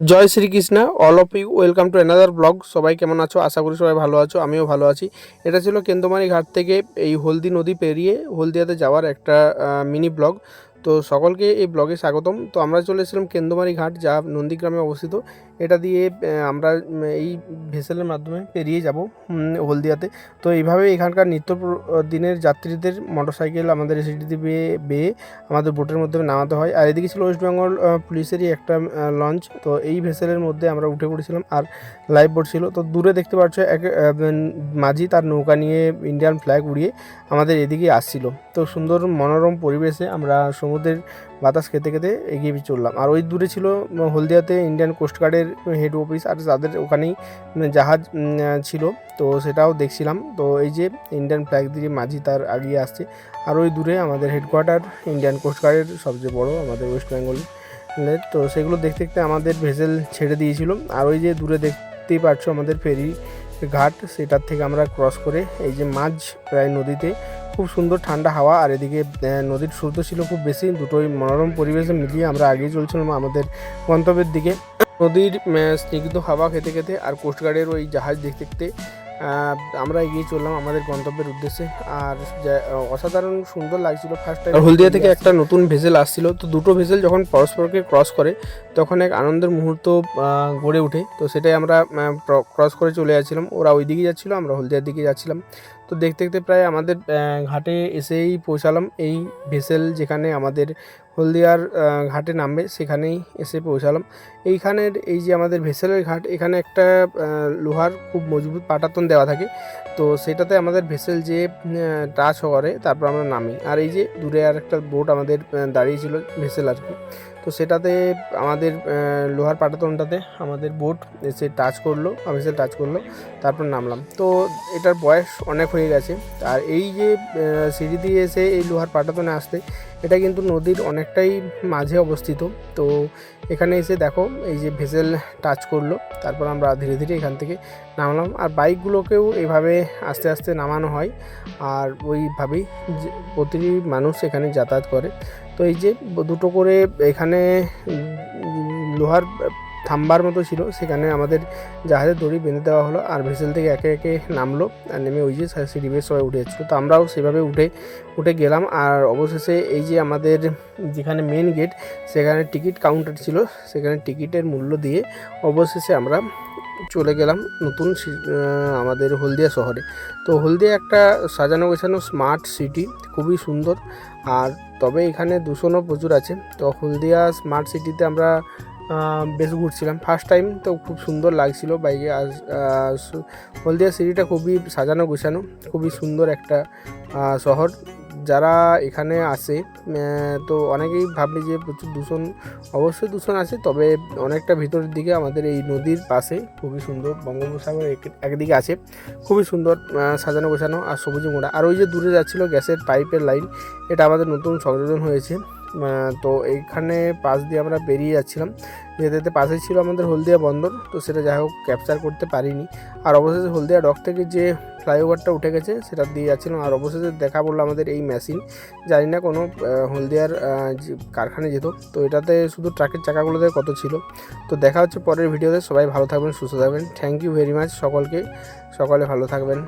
Joy Shrikrishna, all of you welcome to another blog. সবাই কেমন আছো? আশা করি সবাই ভালো আছো, আমিও ভালো আছি। এটা ছিল কেন্দুমারি ঘাট থেকে এই হলদি নদী পেরিয়ে হলদিয়াতে যাওয়ার একটা মিনি ব্লগ। তো সকলকে এই ব্লগে স্বাগতম। তো আমরা চলে এসেছিলাম কেন্দুমারি ঘাট, যা নন্দীগ্রামে অবস্থিত। এটা দিয়ে আমরা এই ভেসেলের মাধ্যমে পেরিয়ে যাব হলদিয়াতে। তো এইভাবে এখানকার দিনের যাত্রীদের মোটরসাইকেল আমাদের এসিডিতে বেয়ে আমাদের বোটের মধ্যে নামাতে হয়। আর এদিকে ছিল ওয়েস্ট বেঙ্গল পুলিশেরই একটা লঞ্চ। তো এই ভেসেলের মধ্যে আমরা উঠে পড়েছিলাম, আর লাইফ বোট ছিল। তো দূরে দেখতে পাচ্ছ এক মাঝি তার নৌকা নিয়ে ইন্ডিয়ান ফ্ল্যাগ উড়িয়ে আমাদের এদিকে আসছিল। তো সুন্দর মনোরম পরিবেশে আমরা সমুদ্রের বাতাস খেতে খেতে এগিয়ে চললাম। আর ওই দূরে ছিল হলদিয়াতে ইন্ডিয়ান কোস্টগার্ডের হেড অফিস, আর তাদের ওখানেই জাহাজ ছিল। তো সেটাও দেখছিলাম। তো এই যে ইন্ডিয়ান ফ্ল্যাগ দিয়ে মাঝি তার আগিয়ে আসছে। আর ওই দূরে আমাদের হেডকোয়ার্টার ইন্ডিয়ান কোস্টগার্ডের সবচেয়ে বড় আমাদের ওয়েস্ট বেঙ্গল। তো সেগুলো দেখতে দেখতে আমাদের ভেসেল ছেড়ে দিয়েছিল। আর ওই যে দূরে দেখতেই পাচ্ছ আমাদের ফেরি ঘাট, সেটার থেকে আমরা ক্রস করে এই যে মাঝ প্রায় নদীতে খুব সুন্দর ঠান্ডা হাওয়া, আর এদিকে নদীর স্রোত ছিল খুব বেশি। দুটোই মনোরম পরিবেশে মিলিয়ে আমরা আগেই চলছিলাম আমাদের গন্তব্যের দিকে। নদীর স্নিগ্ধ হাওয়া খেতে খেতে আর কোস্টগার্ডের ওই জাহাজ দেখতে দেখতে আমরা এগিয়ে চললাম আমাদের গন্তব্যের উদ্দেশ্যে। আর অসাধারণ সুন্দর লাগছিল। ফার্স্ট টাইম হলদিয়া থেকে একটা নতুন ভেসেল আসছিল। তো দুটো ভেসেল যখন পরস্পরকে ক্রস করে তখন এক আনন্দের মুহূর্ত গড়ে ওঠে। তো সেটাই আমরা ক্রস করে চলে যাচ্ছিলাম। ওরা ওই দিকে যাচ্ছিলো, আমরা হলদিয়ার দিকে যাচ্ছিলাম। তো দেখতে দেখতে প্রায় আমাদের ঘাটে এসেই পৌঁছালাম। এই ভেসেল যেখানে আমাদের হলদিয়ার ঘাটে নামবে সেখানেই এসে পৌঁছালাম। এইখানের এই যে আমাদের ভেসেলের ঘাট, এখানে একটা লোহার খুব মজবুত পাটাতন দেওয়া থাকে। তো সেটাতে আমাদের ভেসেল যে টাচ করে তারপর আমরা নামি। আর এই যে দূরে আর একটা বোট আমাদের দাঁড়িয়ে ছিল, ভেসেল আর কি। তো সেটাতে আমাদের লোহার পাটাতনটাতে আমাদের বোট এসে টাচ করলো, ভেসেল টাচ করলো, তারপর নামলাম। তো এটার বয়স অনেক হয়ে গেছে। আর এই যে সিঁড়ি দিয়ে এসে এই লোহার পাটাতনে আসতে, এটা কিন্তু নদীর অনেকটাই মাঝে অবস্থিত। তো এখানে এসে দেখো এই যে ভেসেল টাচ করলো, তারপর আমরা ধীরে ধীরে এখান থেকে নামলাম। আর বাইকগুলোকেও এভাবে আস্তে আস্তে নামানো হয়, আর ওইভাবেই প্রতিটি মানুষ এখানে যাতায়াত করে। তো এই যে দুটো করে এখানে লোহার থাম্বার মতো ছিল, সেখানে আমাদের জাহাজের দড়ি বেঁধে দেওয়া হলো। আর ভেসেল থেকে একে একে নামলো, আর নেমে ওই যে সিঁড়ি বেয়ে সবাই উঠে যাচ্ছিলো। তো আমরাও সেভাবে উঠে গেলাম। আর অবশেষে এই যে আমাদের যেখানে মেন গেট, সেখানে টিকিট কাউন্টার ছিল, সেখানে টিকিটের মূল্য দিয়ে অবশেষে আমরা চলে গেলাম নতুন আমাদের হলদিয়া শহরে। তো হলদিয়া একটা সাজানো গোছানো স্মার্ট সিটি, খুবই সুন্দর। আর তবে এখানে দূষণও প্রচুর আছে। তো হলদিয়া স্মার্ট সিটিতে আমরা বেশ ঘুরছিলাম ফার্স্ট টাইম। তো খুব সুন্দর লাগছিল বাইকে। হলদিয়া সিটিটা খুবই সাজানো গোছানো, খুবই সুন্দর একটা শহর। যারা এখানে আসে তো অনেকেই ভাবে যে প্রচুর দূষণ, অবশ্যই দূষণ আছে, তবে অনেকটা ভিতরের দিকে আমাদের এই নদীর পাশে খুবই সুন্দর বঙ্গোপসাগর একদিকে আছে, খুবই সুন্দর সাজানো গোছানো আর সবুজে মোড়া। আর ওই যে দূরে যাচ্ছিল গ্যাসের পাইপের লাইন, এটা আমাদের নতুন সংযোজন হয়েছে। তো এইখানে পাশ দিয়ে আমরা বেরিয়ে যাচ্ছিলাম, যেতে যেতে পাশে ছিল আমাদের হলদিয়া বন্দর। তো সেটা যাই হোক ক্যাপচার করতে পারিনি। আর অবশেষে হলদিয়া ডক থেকে যে ফ্লাইওভারটা উঠে গেছে সেটা দিয়ে যাচ্ছিলাম। আর অবশেষে দেখা পড়লো আমাদের এই মেশিন, জানি না কোনো হলদিয়ার কারখানায় যেত। তো এটাতে শুধু ট্রাকের চাকাগুলোতে কত ছিল। তো দেখা হচ্ছে পরের ভিডিওতে। সবাই ভালো থাকবেন, সুস্থ থাকবেন। থ্যাংক ইউ ভেরি মাচ সকলকে, সকলে ভালো থাকবেন।